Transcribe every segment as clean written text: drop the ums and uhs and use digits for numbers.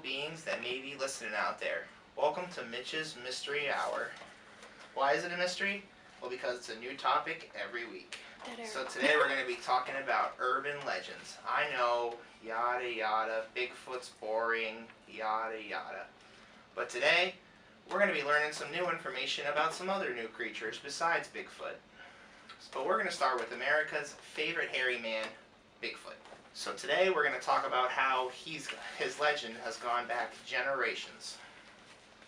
beings that may be listening out there. Welcome to Mitch's Mystery Hour. Why is it a mystery? Well, because it's a new topic every week. So today we're going to be talking about urban legends. I know, yada yada, Bigfoot's boring, yada yada. But today, we're going to be learning some new information about some other new creatures besides Bigfoot. But we're going to start with America's favorite hairy man, Bigfoot. So today we're going to talk about how his legend has gone back generations,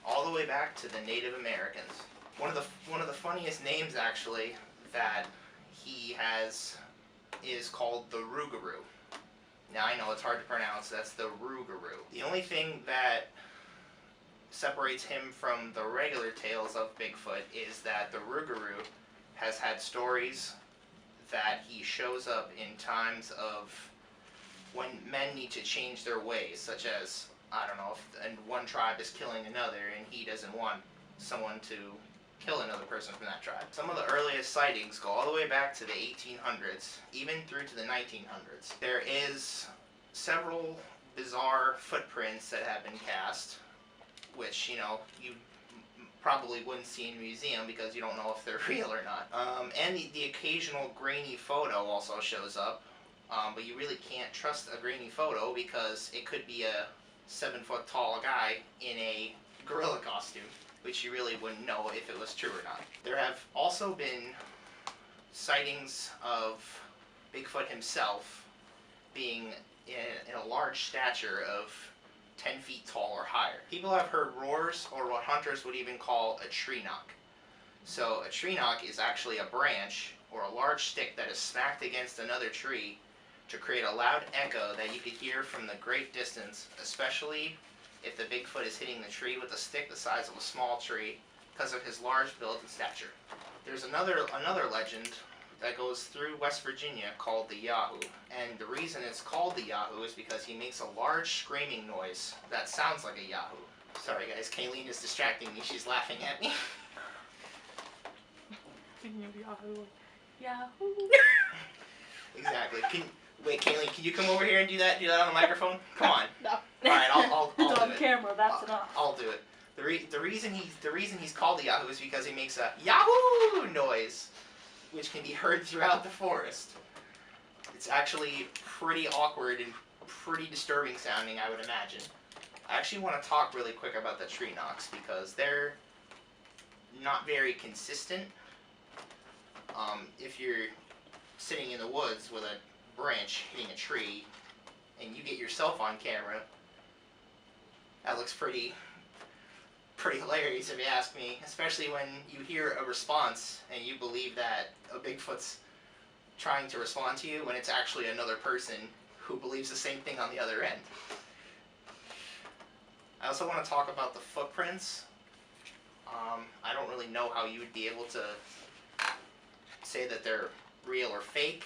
all the way back to the Native Americans. One of the funniest names actually that he has is called the Rougarou. Now I know it's hard to pronounce. That's the Rougarou. The only thing that separates him from the regular tales of Bigfoot is that the Rougarou has had stories that he shows up in times of when men need to change their ways, such as, I don't know, if one tribe is killing another and he doesn't want someone to kill another person from that tribe. Some of the earliest sightings go all the way back to the 1800s, even through to the 1900s. There is several bizarre footprints that have been cast, which, you know, you probably wouldn't see in a museum because you don't know if they're real or not. And the occasional grainy photo also shows up. But you really can't trust a grainy photo because it could be a 7-foot tall guy in a gorilla costume, which you really wouldn't know if it was true or not. There have also been sightings of Bigfoot himself being in a large stature of 10 feet tall or higher. People have heard roars, or what hunters would even call a tree knock. So a tree knock is actually a branch or a large stick that is smacked against another tree to create a loud echo that you could hear from the great distance, especially if the Bigfoot is hitting the tree with a stick the size of a small tree because of his large build and stature. There's another legend that goes through West Virginia called the Yahoo, and the reason it's called the Yahoo is because he makes a large screaming noise that sounds like a Yahoo. Sorry guys, Kayleen is distracting me, she's laughing at me. Yahoo. Yahoo. Exactly. Wait, Kayleen, can you come over here and do that on the microphone? Come on. No. Alright, I'll it's do on it. camera, that's enough. I'll do it. The reason he's called the Yahoo is because he makes a Yahoo noise, which can be heard throughout the forest. It's actually pretty awkward and pretty disturbing sounding, I would imagine. I actually want to talk really quick about the tree knocks because they're not very consistent. If you're sitting in the woods with a branch hitting a tree and you get yourself on camera, that looks pretty hilarious if you ask me, especially when you hear a response and you believe that a Bigfoot's trying to respond to you when it's actually another person who believes the same thing on the other end. I also want to talk about the footprints. I don't really know how you would be able to say that they're real or fake,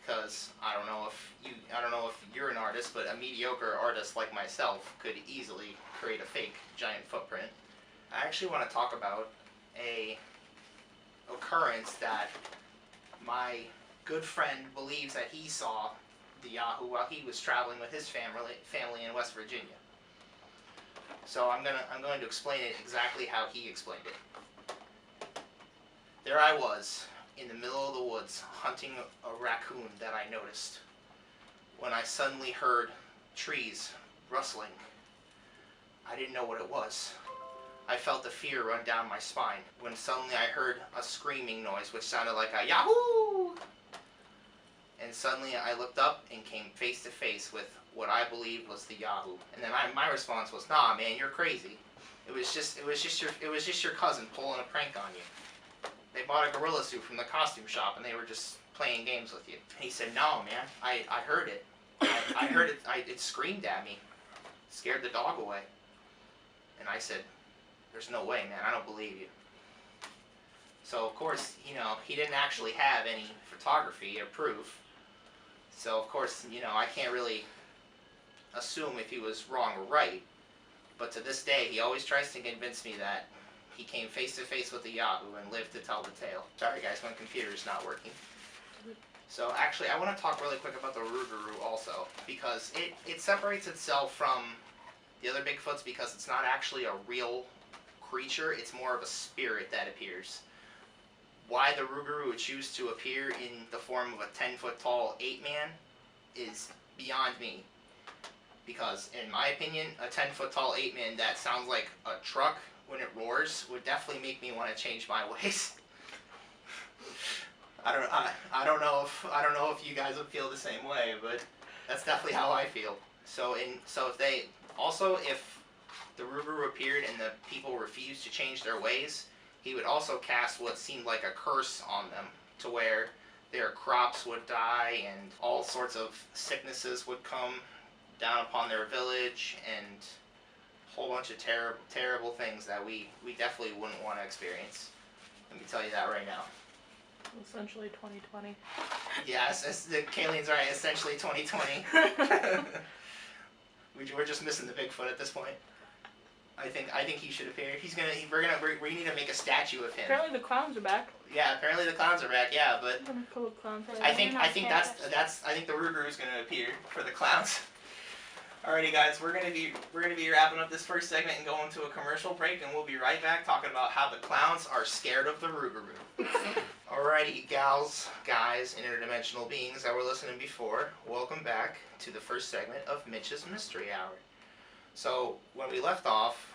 because I don't know if you're an artist, but a mediocre artist like myself could easily create a fake giant footprint. I actually want to talk about a occurrence that my good friend believes that he saw the Yahoo while he was traveling with his family in West Virginia. So I'm going to explain it exactly how he explained it. There I was, in the middle of the woods, hunting a raccoon that I noticed, when I suddenly heard trees rustling. I didn't know what it was. I felt the fear run down my spine, when suddenly I heard a screaming noise which sounded like a Yahoo! And suddenly I looked up and came face to face with what I believed was the Yahoo. And then my response was, "Nah, man, you're crazy. It was just your cousin pulling a prank on you. They bought a gorilla suit from the costume shop and they were just playing games with you." And he said, "No, man, I heard it. I heard it. It screamed at me. Scared the dog away." And I said, "There's no way, man. I don't believe you." So, of course, you know, he didn't actually have any photography or proof. So, of course, you know, I can't really assume if he was wrong or right. But to this day, he always tries to convince me that he came face to face with the Yahoo and lived to tell the tale. Sorry guys, my computer's not working. So actually, I want to talk really quick about the Rougarou also, because it separates itself from The other Bigfoot's because it's not actually a real creature, it's more of a spirit that appears. Why the Rougarou would choose to appear in the form of a 10-foot tall ape man is beyond me. Because, in my opinion, a 10-foot tall ape man that sounds like a truck when it roars would definitely make me want to change my ways. I don't know if you guys would feel the same way, but that's definitely how I feel. So if the Rougarou appeared and the people refused to change their ways, he would also cast what seemed like a curse on them, to where their crops would die and all sorts of sicknesses would come down upon their village, and a whole bunch of terrible things that we definitely wouldn't want to experience. Let me tell you that right now. Essentially 2020. Yes, Kayleen's right. Essentially 2020. We're just missing the Bigfoot at this point. I think he should appear. We need to make a statue of him. Apparently the clowns are back. Yeah, apparently the clowns are back. Yeah, but I'm gonna pull a clown for I think the Rougarou is gonna appear for the clowns. Alrighty, guys, we're gonna be wrapping up this first segment and going to a commercial break, and we'll be right back talking about how the clowns are scared of the Rougarou. Alrighty, gals, guys, interdimensional beings that were listening before, welcome back to the first segment of Mitch's Mystery Hour. So, when we left off,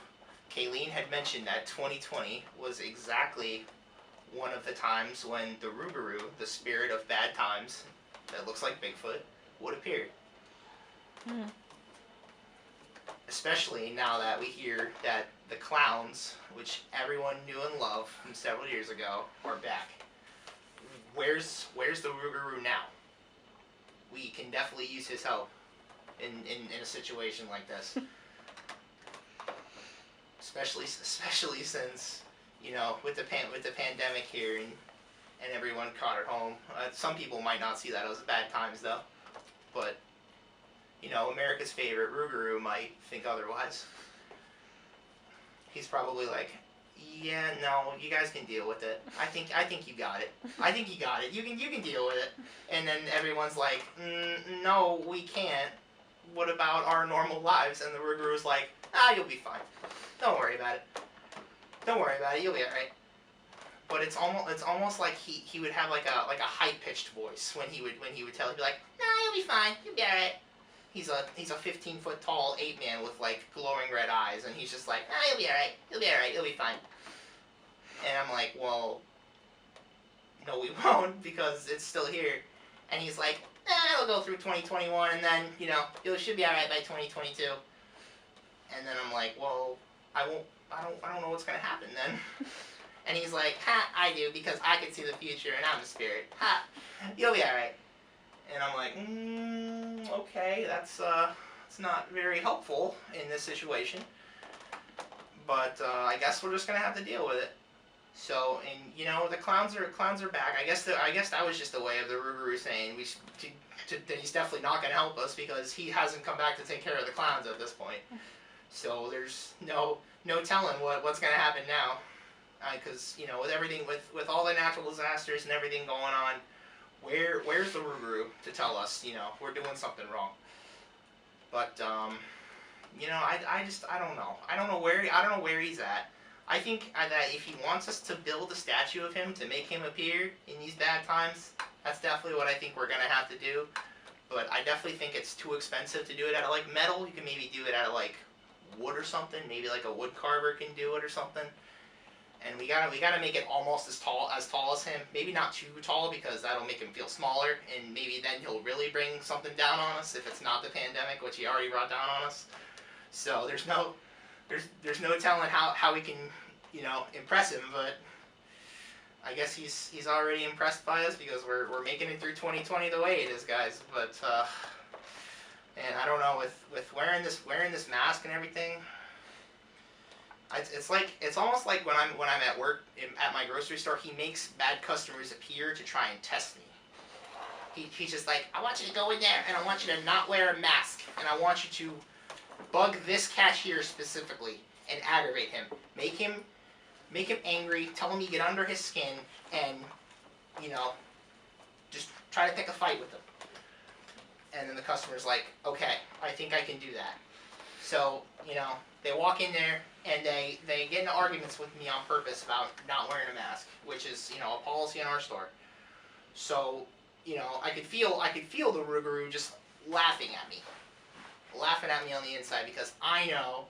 Kayleen had mentioned that 2020 was exactly one of the times when the Rougarou, the spirit of bad times, that looks like Bigfoot, would appear. Especially now that we hear that the clowns, which everyone knew and loved from several years ago, are back. Where's the Rougarou now? We can definitely use his help in a situation like this. Especially since, you know, with the pandemic here and everyone caught at home. Some people might not see that as bad times though, but you know, America's favorite Rougarou might think otherwise. He's probably like, yeah, no, you guys can deal with it. I think you got it. I think you got it. You can deal with it. And then everyone's like, no, we can't. What about our normal lives? And the Rougarou's like, you'll be fine. Don't worry about it. Don't worry about it. You'll be alright. But it's almost like he would have like a high pitched voice when he would tell. He'd be like, nah, you'll be fine. You'll be alright. He's a 15-foot tall ape man with like glowing red eyes, and he's just like, you'll be alright. You'll be alright. You'll be fine. And I'm like, well, no, we won't, because it's still here. And he's like, it'll go through 2021, and then, you know, you should be alright by 2022. And then I'm like, well, I don't know what's gonna happen then. And he's like, I do, because I can see the future, and I'm a spirit. You'll be alright. And I'm like, okay, that's not very helpful in this situation. But I guess we're just gonna have to deal with it. So, and you know, the clowns are back. I guess that was just a way of the Rougarou saying that he's definitely not gonna help us because he hasn't come back to take care of the clowns at this point. So there's no telling what's gonna happen now. Because you know, with everything, with all the natural disasters and everything going on, where's the Rougarou to tell us, you know, we're doing something wrong? But you know, I don't know. I don't know where he's at. I think that if he wants us to build a statue of him to make him appear in these bad times, that's definitely what I think we're gonna have to do. But I definitely think it's too expensive to do it out of like metal. You can maybe do it out of like wood or something. Maybe like a wood carver can do it or something. And we gotta make it almost as tall as him. Maybe not too tall because that'll make him feel smaller, and maybe then he'll really bring something down on us if it's not the pandemic, which he already brought down on us. So there's no telling how we can, you know, impress him. But I guess he's already impressed by us because we're making it through 2020 the way it is, guys. But and I don't know, with wearing this mask and everything. It's almost like when I'm at work at my grocery store, he makes bad customers appear to try and test me. He's just like, I want you to go in there and I want you to not wear a mask and I want you to bug this cashier specifically and aggravate him. Make him angry, tell him you get under his skin, and you know, just try to pick a fight with him. And then the customer's like, okay, I think I can do that. So, they walk in there and they get into arguments with me on purpose about not wearing a mask, which is, a policy in our store. So, I could feel the Rougarou just laughing at me on the inside, because I know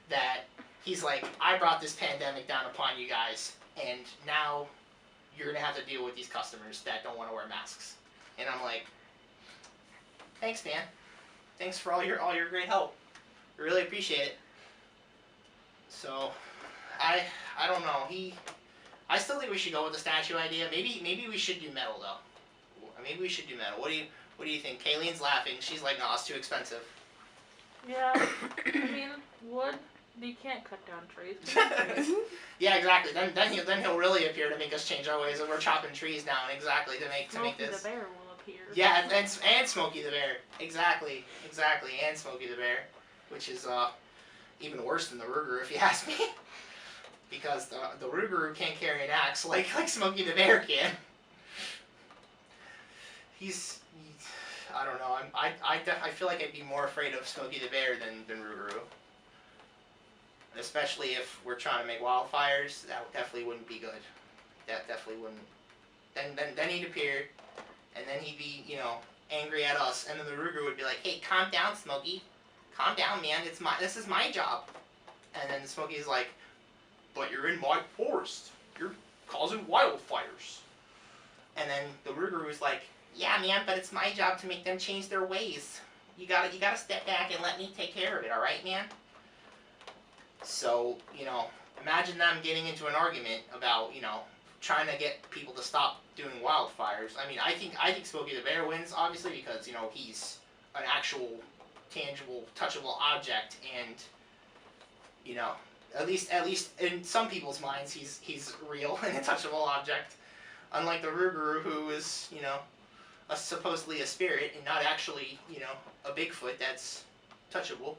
that he's like, I brought this pandemic down upon you guys, and now you're gonna have to deal with these customers that don't want to wear masks. And I'm like, thanks, man. Thanks for all your great help. I really appreciate it. So, I don't know. I still think we should go with the statue idea. Maybe we should do metal though. Maybe we should do metal. What do you think? Kayleen's laughing. She's like, no, it's too expensive. Yeah, I mean, wood. You can't cut down trees. Yeah, exactly. Then he'll really appear to make us change our ways, and we're chopping trees down exactly to make this. Smokey the Bear will appear. Yeah, and Smokey the Bear. Exactly, and Smokey the Bear, which is even worse than the Rougarou, if you ask me, because the Rougarou can't carry an axe like Smokey the Bear can. I don't know. I feel like I'd be more afraid of Smokey the Bear than Rougarou. Especially if we're trying to make wildfires, that definitely wouldn't be good. That definitely wouldn't. Then he'd appear, and then he'd be, angry at us, and then the Rougarou would be like, "Hey, calm down, Smokey. Calm down, man. This is my job." And then Smokey's like, "But you're in my forest. You're causing wildfires." And then the Rougarou's like, "Yeah, man, but it's my job to make them change their ways. You gotta step back and let me take care of it, all right, man?" So, imagine them getting into an argument about, trying to get people to stop doing wildfires. I mean, I think Smokey the Bear wins, obviously, because, he's an actual, tangible, touchable object, and, at least in some people's minds, he's real and a touchable object. Unlike the Rougarou, who is, supposedly a spirit, and not actually, a Bigfoot that's touchable,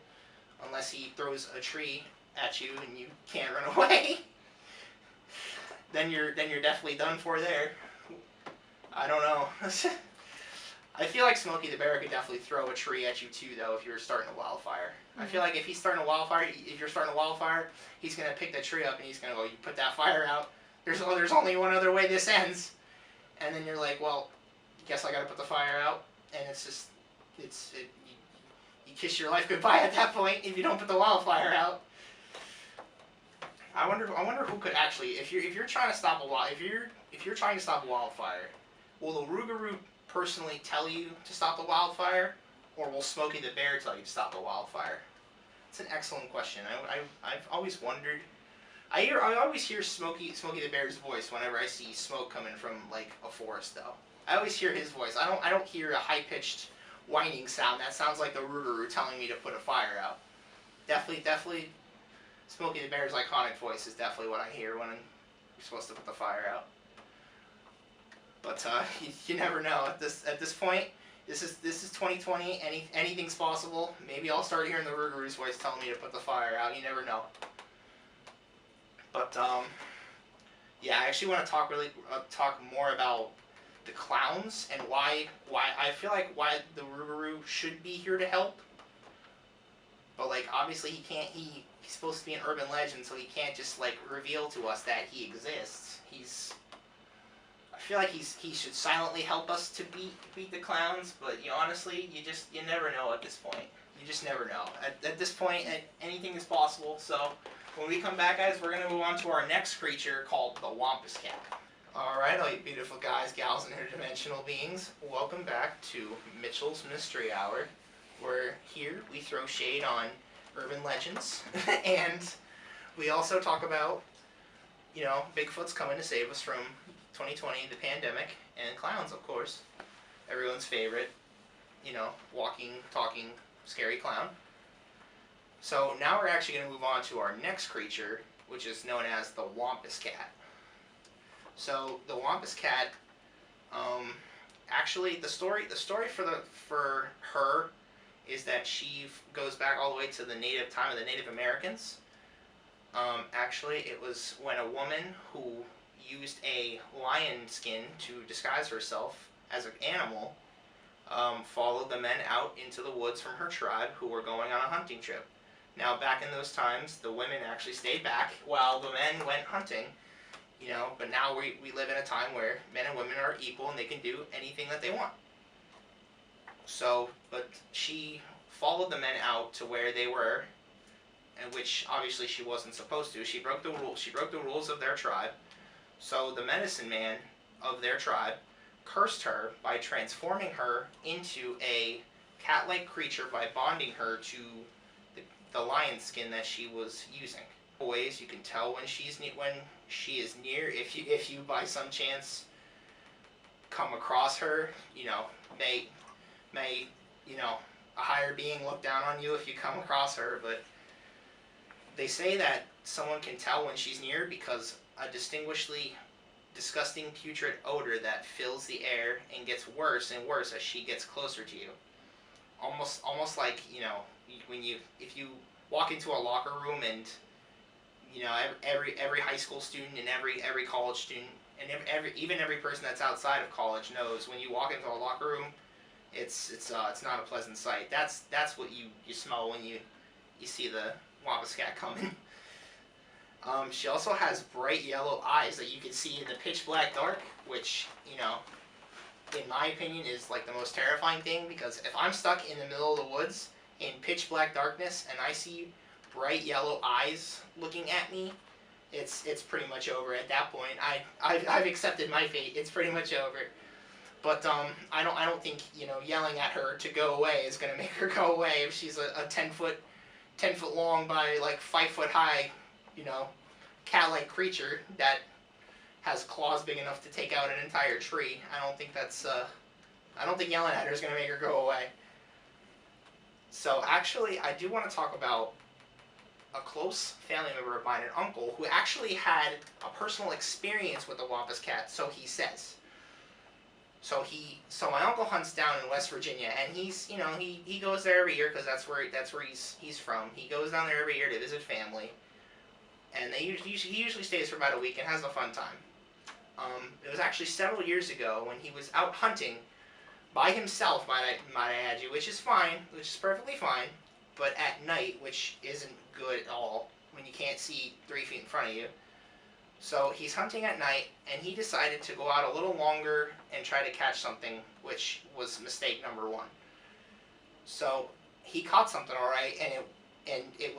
unless he throws a tree at you and you can't run away. then you're definitely done for there. I don't know. I feel like Smokey the Bear could definitely throw a tree at you too, though, if you're starting a wildfire. Mm-hmm. I feel like if you're starting a wildfire, he's gonna pick the tree up and he's gonna go, "You put that fire out. There's only one other way this ends." And then you're like, "Well, guess I gotta put the fire out." And it's just, you kiss your life goodbye at that point if you don't put the wildfire out. I wonder who could actually, if you're trying to stop a wildfire, will the Rougarou personally tell you to stop the wildfire, or will Smokey the Bear tell you to stop the wildfire? It's an excellent question. I've always wondered. I always hear Smokey the Bear's voice whenever I see smoke coming from like a forest, though. I always hear his voice. I don't hear a high pitched whining sound that sounds like the Rougarou telling me to put a fire out. Definitely, Smokey the Bear's iconic voice is definitely what I hear when you're supposed to put the fire out. But you never know. At this point, this is 2020. Anything's possible. Maybe I'll start hearing the Rougarou's voice telling me to put the fire out. You never know. But yeah, I actually want to talk more about the clowns and why I feel like why the Rougarou should be here to help. But obviously he's supposed to be an urban legend, so he can't just reveal to us that he exists. I feel like he should silently help us to beat the clowns, but honestly, you never know at this point. You just never know. At this point, anything is possible. So when we come back, guys, we're gonna move on to our next creature called the Wampus Cat. Alright, all you beautiful guys, gals, and interdimensional beings, welcome back to Mitchell's Mystery Hour, where here we throw shade on urban legends, and we also talk about, Bigfoot's coming to save us from 2020, the pandemic, and clowns, of course. Everyone's favorite, walking, talking, scary clown. So now we're actually going to move on to our next creature, which is known as the Wampus Cat. So the Wampus Cat, actually the story for her is that she goes back all the way to the time of the Native Americans. Actually, it was when a woman who used a lion skin to disguise herself as an animal followed the men out into the woods from her tribe who were going on a hunting trip. Now, back in those times, the women actually stayed back while the men went hunting, you know, but now we live in a time where men and women are equal and they can do anything that they want. So, but she followed the men out to where they were, and which obviously she wasn't supposed to. She broke the rules. She broke the rules of their tribe. So the medicine man of their tribe cursed her by transforming her into a cat-like creature by bonding her to the lion skin that she was using. Ways you can tell when she is near. If you by some chance come across her, you know, may you know, a higher being look down on you if you come across her. But they say that someone can tell when she's near because a disgusting putrid odor that fills the air and gets worse and worse as she gets closer to you. Almost like, you know, if you walk into a locker room and, you know, every high school student and every college student and even every person that's outside of college knows when you walk into a locker room, it's not a pleasant sight. That's what you smell when you see the Wampus cat coming. She also has bright yellow eyes that you can see in the pitch black dark, which, you know, in my opinion is like the most terrifying thing, because if I'm stuck in the middle of the woods in pitch black darkness and I see bright yellow eyes looking at me, it's pretty much over at that point. I've accepted my fate. It's pretty much over. But I don't think, you know, yelling at her to go away is gonna make her go away if she's a 10 foot long by like 5 foot high, you know, cat-like creature that has claws big enough to take out an entire tree. I don't think yelling at her is gonna make her go away. So actually, I do want to talk about a close family member of mine, an uncle, who actually had a personal experience with the Wampus cat, so he says. So my uncle hunts down in West Virginia, and he's, you know, he goes there every year because that's where he's from. He goes down there every year to visit family, and he usually stays for about a week and has a fun time. It was actually several years ago when he was out hunting by himself, might I add you, which is fine, which is perfectly fine, but at night, which isn't good at all when you can't see 3 feet in front of you. So he's hunting at night, and he decided to go out a little longer and try to catch something, which was mistake number one. So he caught something, all right, and it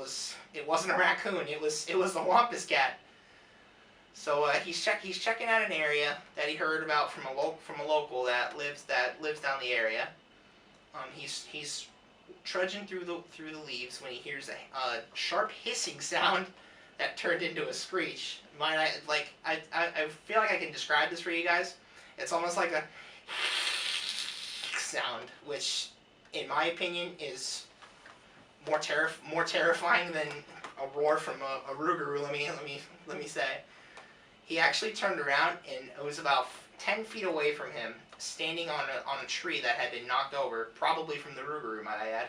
wasn't a raccoon. It was the Wampus cat. So he's checking out an area that he heard about from a local that lives down the area. He's trudging through the leaves when he hears a sharp hissing sound that turned into a screech. I feel like I can describe this for you guys. It's almost like a sound, which, in my opinion, is more terrifying than a roar from a rougarou. Let me say. He actually turned around, and it was about 10 feet away from him, standing on a tree that had been knocked over, probably from the rougarou, might I add.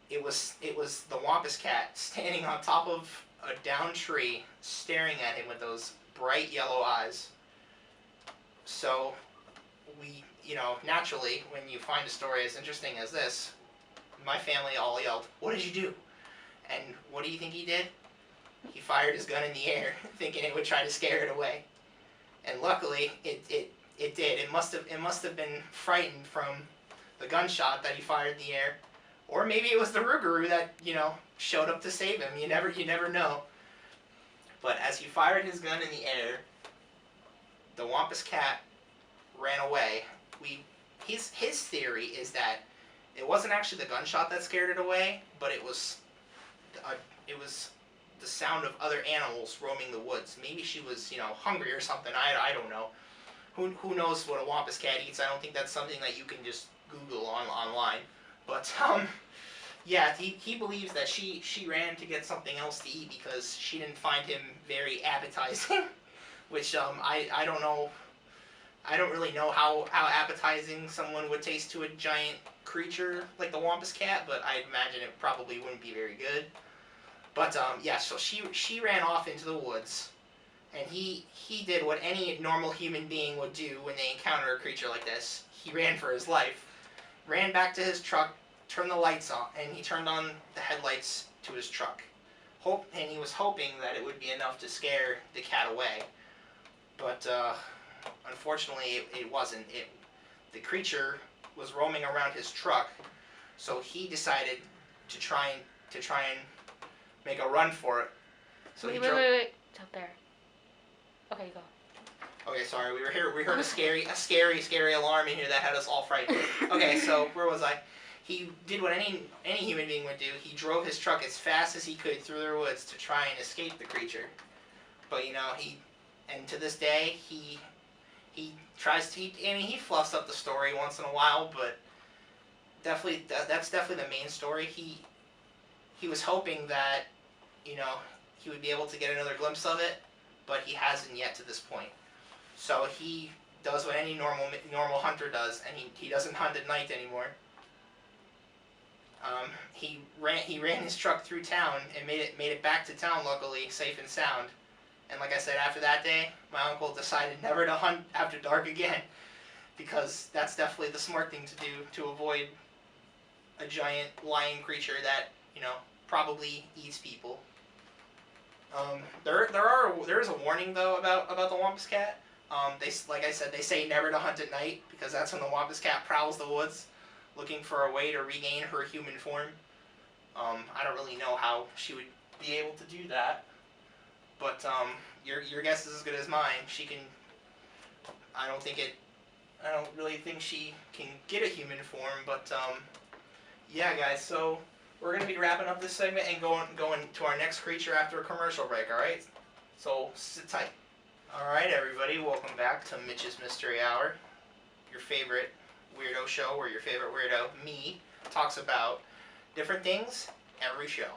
It was the Wampus cat standing on top of a downed tree, staring at him with those bright yellow eyes. So we, you know, naturally, when you find a story as interesting as this, my family all yelled, "What did you do?" And what do you think he did? He fired his gun in the air, thinking it would try to scare it away. And luckily, it did. It must have been frightened from the gunshot that he fired in the air. Or maybe it was the rougarou that, you know, showed up to save him. You never know. But as he fired his gun in the air, the Wampus cat ran away. His theory is that it wasn't actually the gunshot that scared it away, but it was the sound of other animals roaming the woods. Maybe she was, you know, hungry or something. I don't know. Who knows what a Wampus cat eats? I don't think that's something that you can just Google online. But yeah, he believes that she ran to get something else to eat because she didn't find him very appetizing. Which I don't know. I don't really know how appetizing someone would taste to a giant creature like the Wampus cat, but I imagine it probably wouldn't be very good. But yeah, so she ran off into the woods, and he did what any normal human being would do when they encounter a creature like this. He ran for his life, ran back to his truck, turned the lights on, and he turned on the headlights to his truck. And he was hoping that it would be enough to scare the cat away. But unfortunately, it wasn't. The creature was roaming around his truck, so he decided to try and make a run for it. So wait. It's up there. Okay, go. Okay, sorry. We heard a scary alarm in here that had us all frightened. Okay, so where was I? He did what any human being would do. He drove his truck as fast as he could through the woods to try and escape the creature. But and to this day, he tries to. He fluffs up the story once in a while, but that's definitely the main story. He was hoping that he would be able to get another glimpse of it, but he hasn't yet to this point. So he does what any normal hunter does, and he doesn't hunt at night anymore. He ran his truck through town and made it back to town, luckily safe and sound. And like I said, after that day, my uncle decided never to hunt after dark again, because that's definitely the smart thing to do to avoid a giant lion creature that probably eats people. There is a warning though about the Wampus cat. Like I said, they say never to hunt at night because that's when the Wampus cat prowls the woods, looking for a way to regain her human form. I don't really know how she would be able to do that, but your guess is as good as mine. She can. I don't really think she can get a human form, but yeah, guys. So we're gonna be wrapping up this segment and going to our next creature after a commercial break. All right. So sit tight. All right, everybody. Welcome back to Mitch's Mystery Hour, your favorite weirdo show where your favorite weirdo, me, talks about different things every show.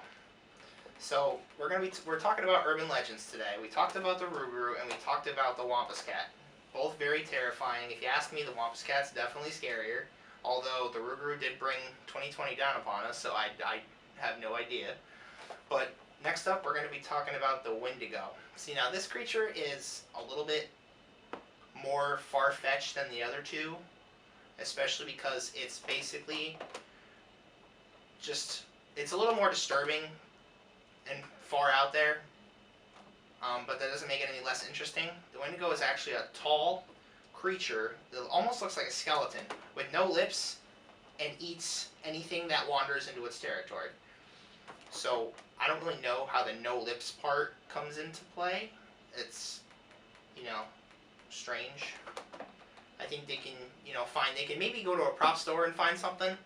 So we're talking about urban legends today. We talked about the Rougarou and we talked about the Wampus cat. Both very terrifying. If you ask me, the Wampus cat's definitely scarier. Although the Rougarou did bring 2020 down upon us, so I have no idea. But next up, we're going to be talking about the Wendigo. See, now this creature is a little bit more far-fetched than the other two, especially because it's basically it's a little more disturbing and far out there, but that doesn't make it any less interesting. The Wendigo is actually a tall creature that almost looks like a skeleton with no lips and eats anything that wanders into its territory. So I don't really know how the no lips part comes into play. It's strange. I think they can they can maybe go to a prop store and find something,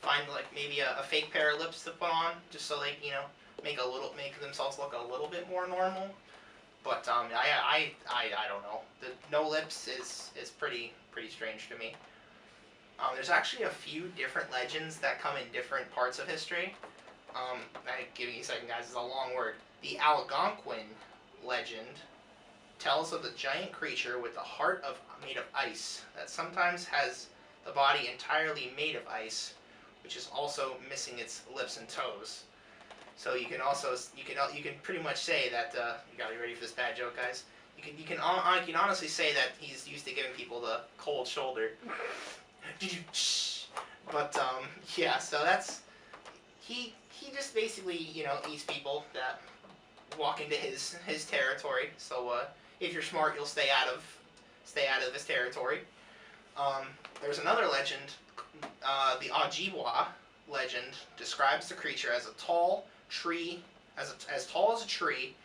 like maybe a fake pair of lips to put on just so they make themselves look a little bit more normal. But I don't know. The no lips is pretty strange to me. There's actually a few different legends that come in different parts of history. Give me a second, guys. It's a long word. The Algonquin legend tells of the giant creature with a heart made of ice that sometimes has the body entirely made of ice, which is also missing its lips and toes. So you can pretty much say that you gotta be ready for this bad joke, guys. You can honestly say that he's used to giving people the cold shoulder. But yeah, so that's he just basically eats people that walk into his territory. So if you're smart, you'll stay out of his territory. There's another legend, the Ojibwa legend describes the creature as a tall tree, as tall as a tree,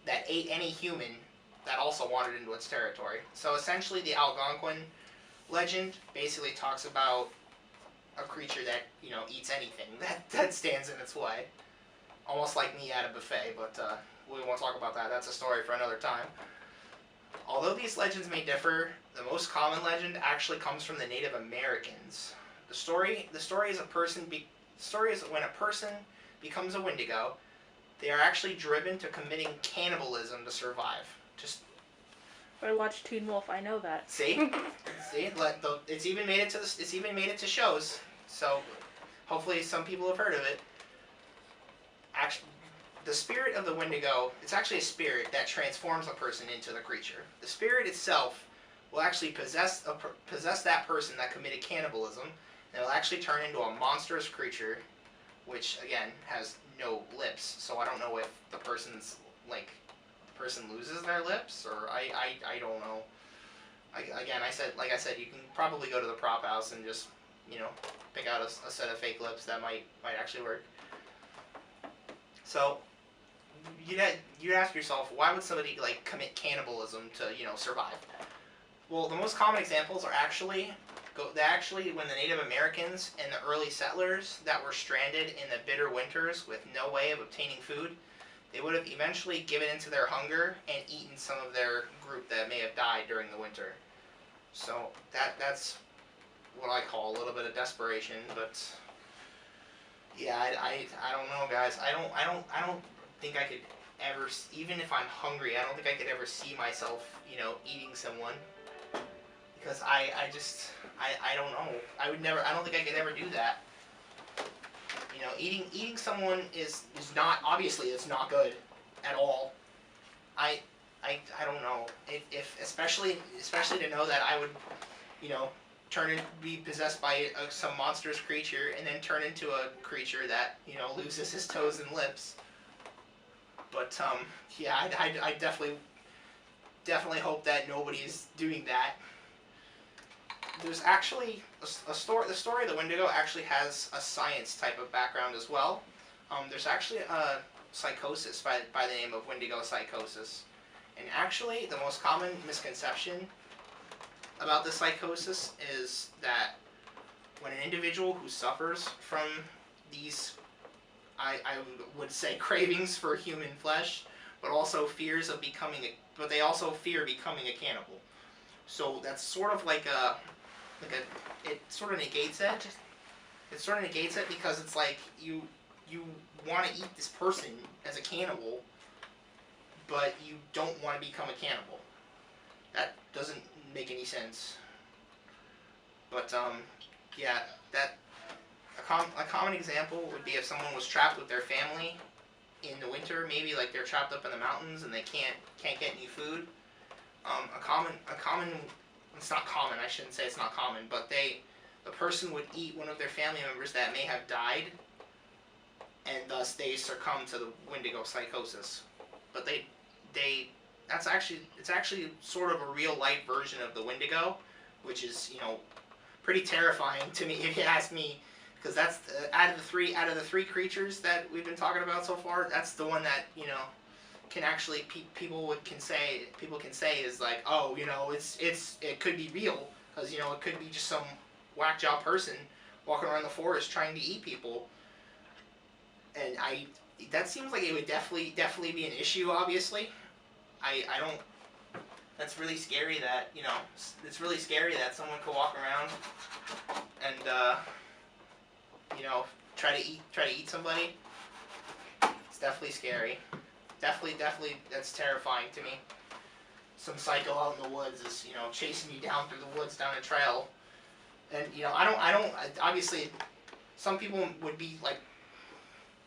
that ate any human that also wandered into its territory. So essentially, the Algonquin legend basically talks about a creature that eats anything that stands in its way, almost like me at a buffet. But we won't talk about that. That's a story for another time. Although these legends may differ, the most common legend actually comes from the Native Americans. The story is when a person becomes a Wendigo, they are actually driven to committing cannibalism to survive. I watched Teen Wolf. I know that. See, it's even made it to shows. So hopefully some people have heard of it. Actually, the spirit of the Wendigo, it's actually a spirit that transforms a person into the creature. The spirit itself will actually possess that person that committed cannibalism, and it will actually turn into a monstrous creature which again has no lips. So I don't know if the person loses their lips, or I don't know. Again, like I said, you can probably go to the prop house and just, pick out a set of fake lips that might actually work. So you'd ask yourself, why would somebody commit cannibalism to survive? Well, the most common examples are actually when the Native Americans and the early settlers that were stranded in the bitter winters with no way of obtaining food, they would have eventually given into their hunger and eaten some of their group that may have died during the winter. So that's what I call a little bit of desperation. But yeah, I don't know, guys. I don't think I could ever, even if I'm hungry, I don't think I could ever see myself, eating someone, because I don't know. I don't think I could ever do that. Eating someone is not, obviously it's not good at all. I don't know, if especially to know that I would, be possessed by some monstrous creature and then turn into a creature that loses his toes and lips. But yeah, I definitely hope that nobody is doing that. There's actually a story. The story of the Wendigo actually has a science type of background as well. There's actually a psychosis by the name of Wendigo psychosis, and actually the most common misconception about this psychosis is that when an individual who suffers from these, I would say, cravings for human flesh, but also fears of but they also fear becoming a cannibal. So that's sort of it sort of negates it. It sort of negates it because it's like you want to eat this person as a cannibal, but you don't want to become a cannibal. That doesn't make any sense. But yeah, a common example would be if someone was trapped with their family in the winter, maybe they're trapped up in the mountains and they can't get any food. A common It's not common, I shouldn't say it's not common, but the person would eat one of their family members that may have died, and thus they succumb to the Wendigo psychosis. But it's actually sort of a real life version of the Wendigo, which is, pretty terrifying to me, if you ask me, because that's out of the three creatures that we've been talking about so far, that's the one that, can actually people can say is like, oh, it could be real, because it could be just some whack job person walking around the forest trying to eat people, and that seems like it would definitely be an issue. Obviously, I don't. That's really scary that it's really scary that someone could walk around and try to eat somebody. It's definitely scary. Definitely, that's terrifying to me. Some psycho out in the woods is, chasing you down through the woods down a trail. And, I don't, obviously, some people would be,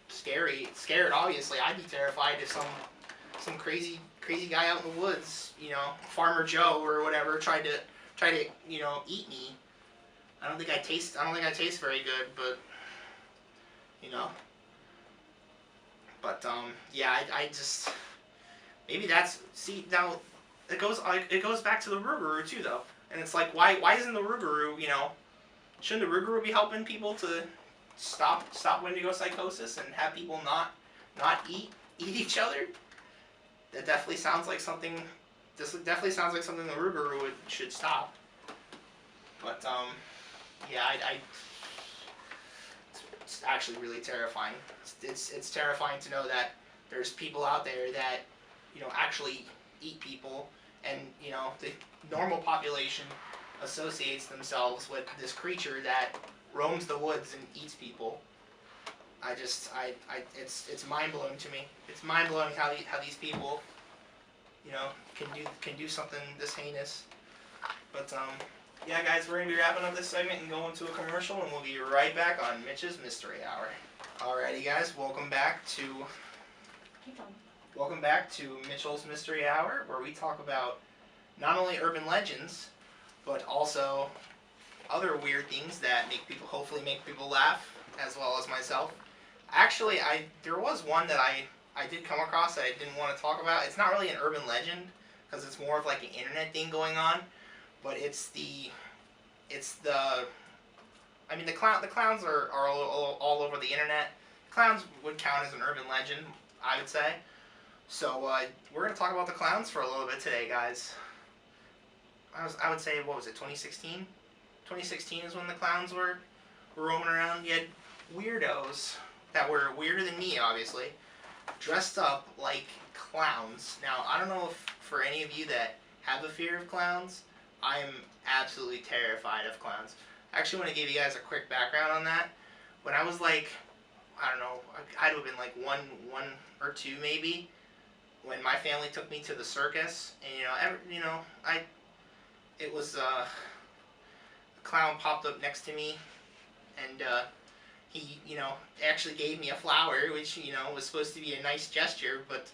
scared, obviously. I'd be terrified if some crazy guy out in the woods, Farmer Joe or whatever, tried to, eat me. I don't think I taste very good, but, But yeah, I just, maybe that's, see, now it goes back to the Rougarou too, though, and it's like, why isn't the Rougarou, shouldn't the Rougarou be helping people to stop Wendigo psychosis and have people not eat each other? That definitely sounds like something. This definitely sounds like something the Rougarou should stop. But yeah, it's actually really terrifying. It's terrifying to know that there's people out there that actually eat people, and the normal population associates themselves with this creature that roams the woods and eats people. It's mind blowing to me. It's mind blowing how these people can do something this heinous. But yeah, guys, we're gonna be wrapping up this segment and going to a commercial, and we'll be right back on Mitch's Mystery Hour. Alrighty, guys, welcome back to Mitchell's Mystery Hour, where we talk about not only urban legends, but also other weird things that hopefully make people laugh, as well as myself. Actually, there was one that I did come across that I didn't want to talk about. It's not really an urban legend because it's more of like an internet thing going on, but it's the I mean the clowns are all over the internet. Clowns would count as an urban legend, I would say. So we're gonna talk about the clowns for a little bit today, guys. I would say, what was it, 2016? 2016 is when the clowns were roaming around. You had weirdos that were weirder than me, obviously, dressed up like clowns. Now, I don't know if for any of you that have a fear of clowns, I'm absolutely terrified of clowns. I actually want to give you guys a quick background on that. When I was like, I don't know, I had to have been like one or two maybe, when my family took me to the circus, and it was a clown popped up next to me, and he actually gave me a flower, which was supposed to be a nice gesture, but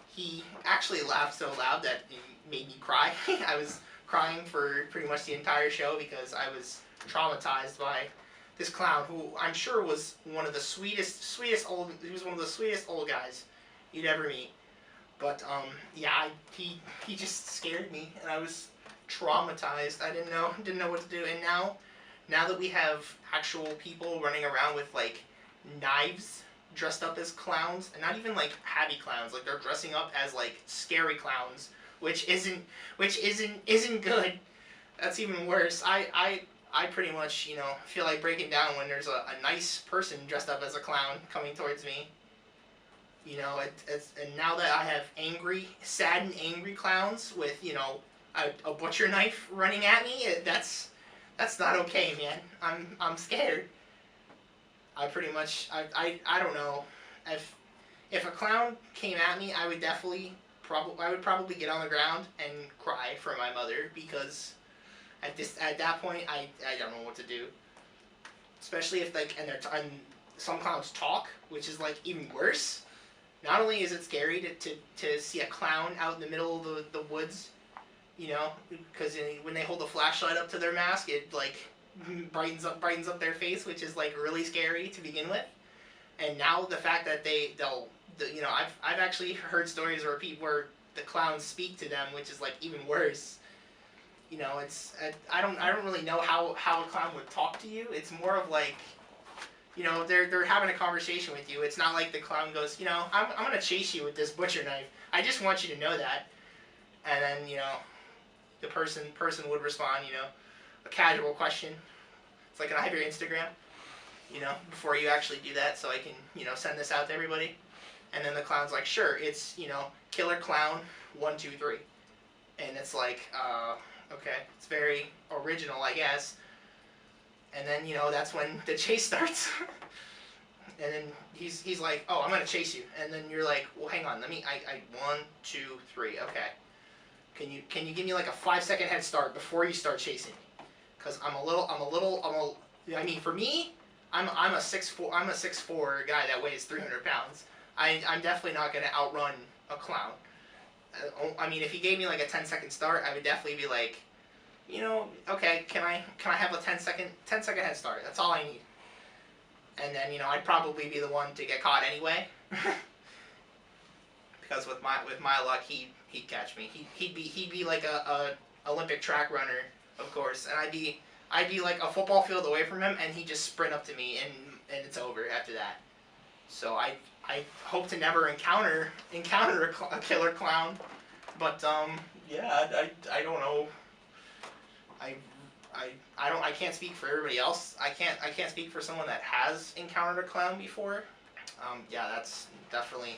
he actually laughed so loud that it made me cry. I was crying for pretty much the entire show because I was traumatized by this clown, who I'm sure was one of the sweetest old. He was one of the sweetest old guys you'd ever meet. But yeah, he just scared me, and I was traumatized. I didn't know what to do. And now that we have actual people running around with like knives, dressed up as clowns, and not even like happy clowns, like they're dressing up as like scary clowns, which isn't good. That's even worse. I pretty much feel like breaking down when there's a nice person dressed up as a clown coming towards me. And now that I have sad and angry clowns with a butcher knife running at me, that's not okay, man. I'm scared. I pretty much I don't know, if a clown came at me, I would probably get on the ground and cry for my mother, because at that point I don't know what to do. Especially if and some clowns talk, which is like even worse. Not only is it scary to see a clown out in the middle of the woods, because when they hold the flashlight up to their mask, it like brightens up their face, which is like really scary to begin with. And now the fact that I've actually heard stories where the clowns speak to them, which is like even worse. I don't really know how a clown would talk to you. It's more of like, they're having a conversation with you. It's not like the clown goes, I'm gonna chase you with this butcher knife. I just want you to know that. And then, the person would respond, a casual question. It's like, can I have your Instagram? Before you actually do that, so I can, send this out to everybody. And then the clown's like, sure, it's, Killer Clown 123. And it's like, okay, it's very original, I guess. And then, that's when the chase starts. And then he's like, oh, I'm going to chase you. And then you're like, well, hang on, 1, 2, 3, okay. Can you give me like a 5-second head start before you start chasing me? Because I mean, for me, I'm a 6'4" guy that weighs 300 pounds. I'm definitely not going to outrun a clown. I mean, if he gave me like a 10-second start, I would definitely be like, okay, can I have a 10-second head start? That's all I need. And then, I'd probably be the one to get caught anyway. Because with my luck, he'd catch me. He'd be like a Olympic track runner, of course, and I'd be like a football field away from him, and he'd just sprint up to me, and it's over after that. So I hope to never encounter a killer clown, but yeah, I don't know. I can't speak for everybody else. I can't speak for someone that has encountered a clown before. Yeah, that's definitely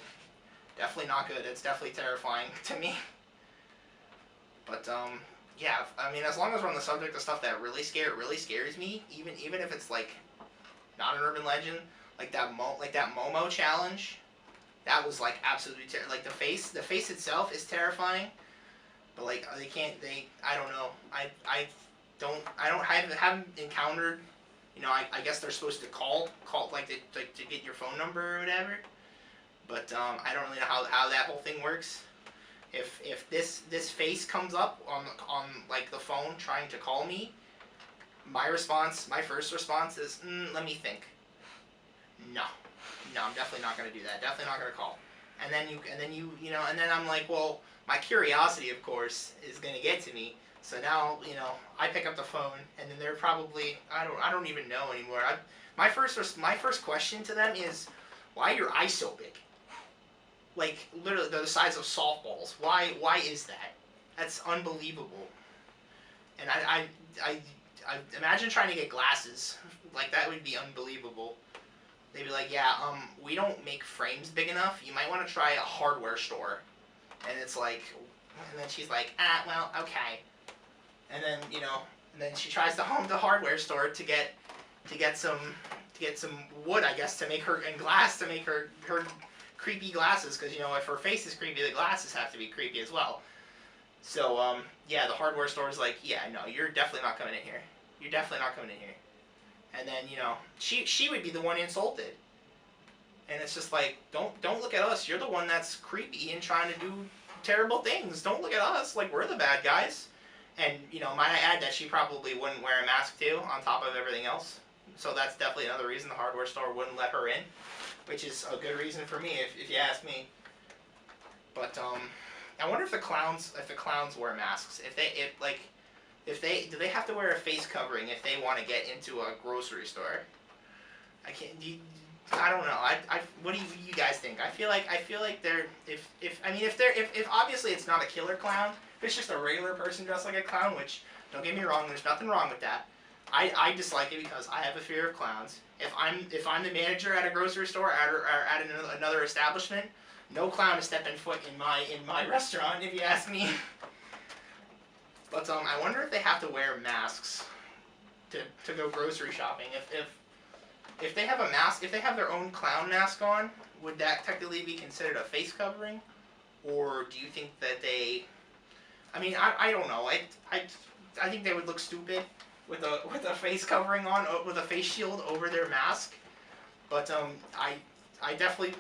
not good. It's definitely terrifying to me. But yeah, I mean, as long as we're on the subject of stuff that really scares me, even if it's like not an urban legend, like that Momo challenge, that was like absolutely like the face itself is terrifying. But like I don't know. I haven't encountered, I guess they're supposed to call like to get your phone number or whatever. But I don't really know how that whole thing works. If this face comes up on like the phone trying to call me, my first response is, let me think. No, no, I'm definitely not going to do that. Definitely not going to call. And then you know, and then I'm like, well, my curiosity, of course, is going to get to me. So now, you know, I pick up the phone, and then they're probably, I don't even know anymore. My first question to them is, why are your eyes so big? Like, literally, they're the size of softballs. Why is that? That's unbelievable. And I imagine trying to get glasses. Like, that would be unbelievable. They'd be like, yeah, we don't make frames big enough. You might want to try a hardware store. And it's like, and then she's like, well, okay. And then, you know, and then she tries to home the hardware store to get some wood, I guess, to make her, and glass to make her creepy glasses, because, you know, if her face is creepy, the glasses have to be creepy as well. So, yeah, the hardware store is like, yeah, no, you're definitely not coming in here. You're definitely not coming in here. And then, you know, she would be the one insulted. And it's just like, don't look at us. You're the one that's creepy and trying to do terrible things. Don't look at us like we're the bad guys. And, you know, might I add that she probably wouldn't wear a mask too, on top of everything else. So that's definitely another reason the hardware store wouldn't let her in, which is a good reason for me, if you ask me. But I wonder if the clowns wear masks. Do they have to wear a face covering if they want to get into a grocery store? I don't know. What do you guys think? I feel like they're if obviously it's not a killer clown, if it's just a regular person dressed like a clown, which, don't get me wrong, there's nothing wrong with that. I dislike it because I have a fear of clowns. If I'm the manager at a grocery store or at another establishment, no clown is stepping foot in my restaurant, if you ask me. But I wonder if they have to wear masks to go grocery shopping. If they have a mask, if they have their own clown mask on, would that technically be considered a face covering? Or do you think that they... I mean, I don't know. I think they would look stupid with a face covering on, with a face shield over their mask. But I definitely...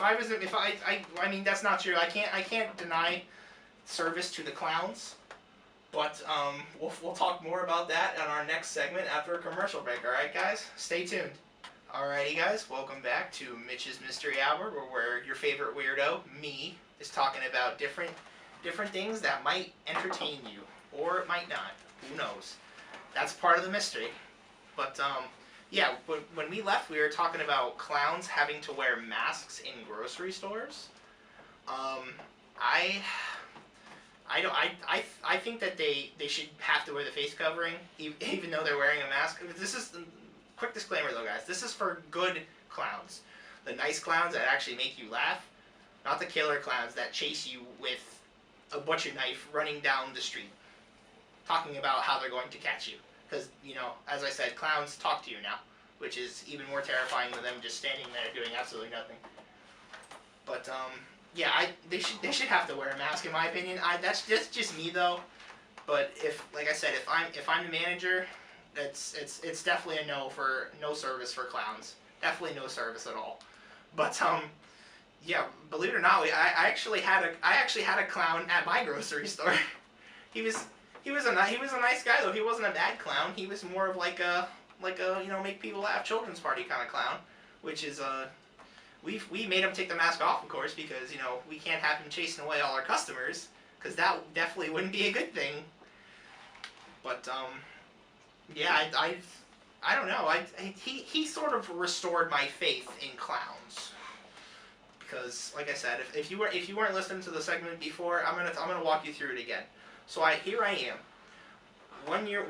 I mean, that's not true. I can't deny service to the clowns. But we'll talk more about that in our next segment after a commercial break. All right, guys? Stay tuned. Alrighty, guys. Welcome back to Mitch's Mystery Hour, where your favorite weirdo, me, is talking about different things that might entertain you, or it might not. Who knows? That's part of the mystery. But yeah. When we left, we were talking about clowns having to wear masks in grocery stores. I think that they should have to wear the face covering, even though they're wearing a mask. This is, quick disclaimer though, guys, this is for good clowns. The nice clowns that actually make you laugh, not the killer clowns that chase you with a butcher knife running down the street, talking about how they're going to catch you. Because, you know, as I said, clowns talk to you now, which is even more terrifying than them just standing there doing absolutely nothing. But, yeah, they should have to wear a mask, in my opinion. That's just me though. But like I said, if I'm the manager, it's definitely a no service for clowns. Definitely no service at all. But yeah, believe it or not, I actually had a clown at my grocery store. He was a nice guy though. He wasn't a bad clown. He was more of like a you know, make people laugh children's party kind of clown, which is We made him take the mask off, of course, because, you know, we can't have him chasing away all our customers, because that definitely wouldn't be a good thing. But, yeah, I don't know. He sort of restored my faith in clowns, because, like I said, if you weren't listening to the segment before, I'm gonna walk you through it again. So here I am. 1 year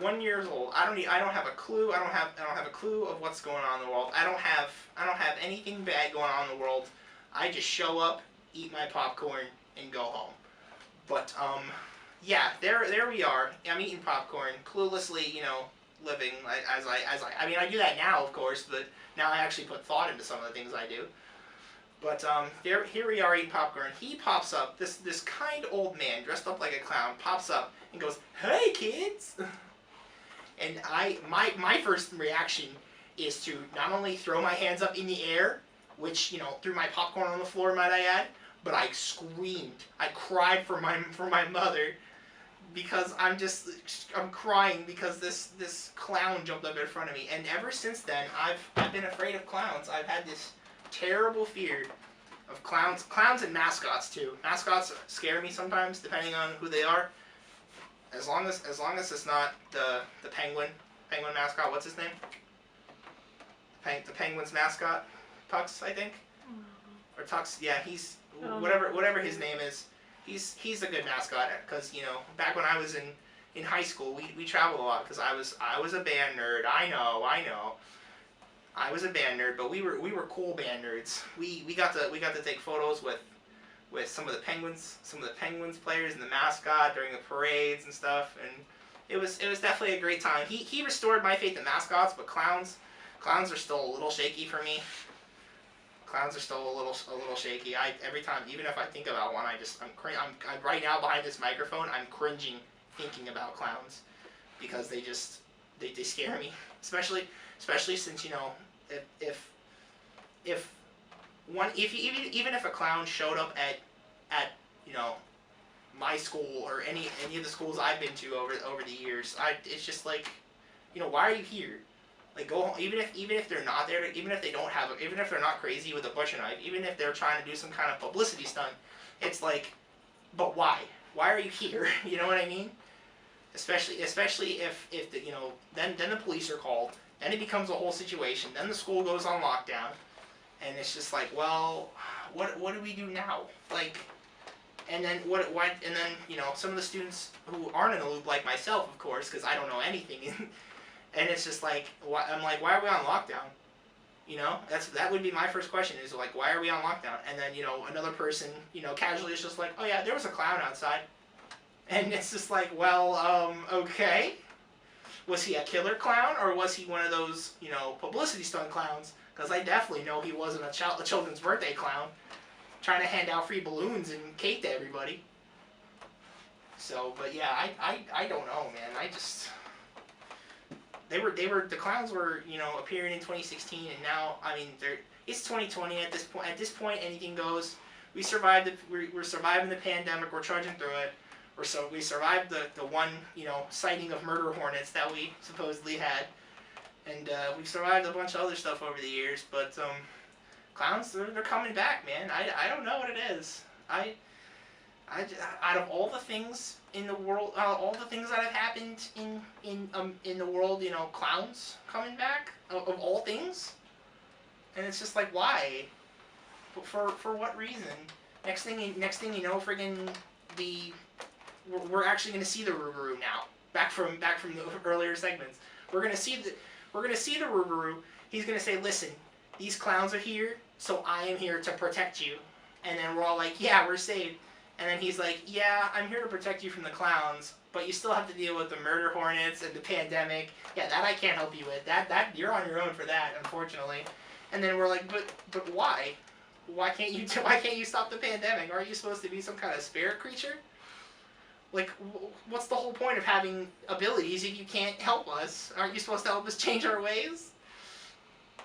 old. I don't have a clue. I don't have a clue of what's going on in the world. I don't have anything bad going on in the world. I just show up, eat my popcorn, and go home. But yeah, there we are. I'm eating popcorn, cluelessly, you know, living I mean, I do that now, of course, but now I actually put thought into some of the things I do. But here we are eating popcorn. He pops up. This kind old man dressed up like a clown pops up and goes, "Hey kids!" And my first reaction is to not only throw my hands up in the air, which, you know, threw my popcorn on the floor, might I add, but I screamed. I cried for my mother, because I'm crying because this clown jumped up in front of me. And ever since then, I've been afraid of clowns. I've had this terrible fear of clowns. Clowns and mascots too. Mascots scare me sometimes, depending on who they are. As long as it's not the penguin mascot. What's his name? The Penguins mascot, Tux, I think, or Tux. Yeah, he's whatever his name is. He's a good mascot, because back when I was in high school, we traveled a lot because I was a band nerd. I know. I was a band nerd, but we were cool band nerds. We got to take photos with some of the Penguins players and the mascot during the parades and stuff, and it was definitely a great time. He restored my faith in mascots, but clowns are still a little shaky for me. Clowns are still a little shaky. Every time, even if I think about one, I'm right now behind this microphone, I'm cringing thinking about clowns, because they scare me, especially since even if a clown showed up at my school or any of the schools I've been to over the years, it's just like, why are you here? Like, go home. Even if they're not there, even if they're not crazy with a butcher knife, even if they're trying to do some kind of publicity stunt, it's like, but why? Why are you here? You know what I mean? Especially if then the police are called, then it becomes a whole situation. Then the school goes on lockdown, and it's just like, well, what do we do now? Like, and then some of the students who aren't in the loop, like myself, of course, because I don't know anything. And it's just like, I'm like, why are we on lockdown? That would be my first question, is like, why are we on lockdown? And then, another person, casually is just like, oh yeah, there was a clown outside. And it's just like, well, okay. Was he a killer clown, or was he one of those, publicity stunt clowns? Because I definitely know he wasn't a children's birthday clown trying to hand out free balloons and cake to everybody. So, but yeah, I don't know, man. The clowns were, appearing in 2016, and now, it's 2020 at this point. At this point, anything goes. We're surviving the pandemic. We're trudging through it. We survived the one, sighting of murder hornets that we supposedly had, and we've survived a bunch of other stuff over the years. But clowns, they're coming back, man. I don't know what it is. Out of all the things in the world, all the things that have happened in the world, clowns coming back of all things, and it's just like, why? For what reason? Next thing you know, friggin' we're actually gonna see the Rougarou now. Back from the earlier segments, we're gonna see the Rougarou. He's gonna say, listen, these clowns are here, so I am here to protect you. And then we're all like, yeah, we're saved. And then he's like, yeah, I'm here to protect you from the clowns, but you still have to deal with the murder hornets and the pandemic. Yeah, that I can't help you with. That you're on your own for that, unfortunately. And then we're like, but why? Why can't you stop the pandemic? Aren't you supposed to be some kind of spirit creature? Like, what's the whole point of having abilities if you can't help us? Aren't you supposed to help us change our ways?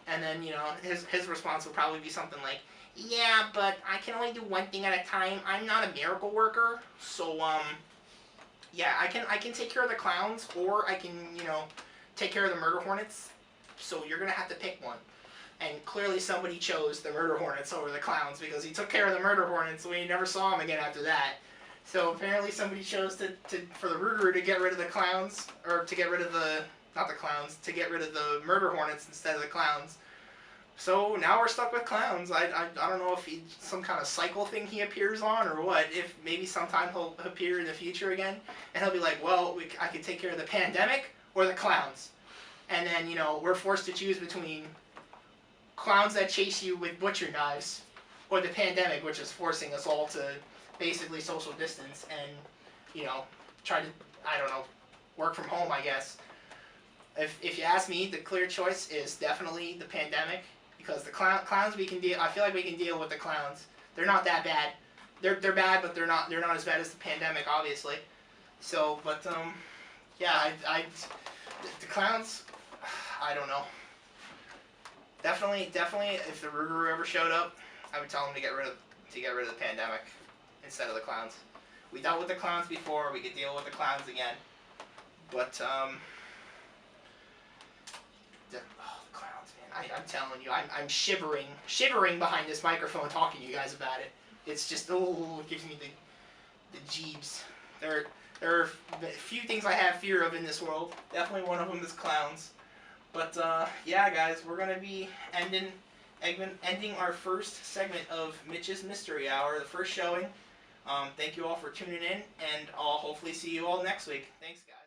And then, his response would probably be something like, yeah, but I can only do one thing at a time. I'm not a miracle worker, so yeah, I can take care of the clowns, or I can take care of the murder hornets. So you're gonna have to pick one. And clearly somebody chose the murder hornets over the clowns, because he took care of the murder hornets, so we never saw him again after that. So apparently somebody chose for the Rougarou to get rid of the clowns, or to get rid of to get rid of the murder hornets instead of the clowns. So now we're stuck with clowns. I don't know if he's some kind of cycle thing he appears on, or what. If maybe sometime he'll appear in the future again, and he'll be like, well, I can take care of the pandemic or the clowns. And then, we're forced to choose between clowns that chase you with butcher knives, or the pandemic, which is forcing us all to basically social distance and, try to, I don't know, work from home, I guess. If you ask me, the clear choice is definitely the pandemic, because the clowns we can deal. I feel like we can deal with the clowns. They're not that bad. They're bad, but they're not as bad as the pandemic, obviously. So, but yeah, the clowns, I don't know. Definitely, if the Rougarou ever showed up, I would tell him to get rid of the pandemic instead of the clowns. We dealt with the clowns before. We could deal with the clowns again. But the clowns, man. I'm telling you, I'm shivering behind this microphone talking to you guys about it. It's just, it gives me the jeebs. There are a few things I have fear of in this world. Definitely one of them is clowns. But yeah, guys, we're gonna be ending our first segment of Mitch's Mystery Hour, the first showing. Thank you all for tuning in, and I'll hopefully see you all next week. Thanks, guys.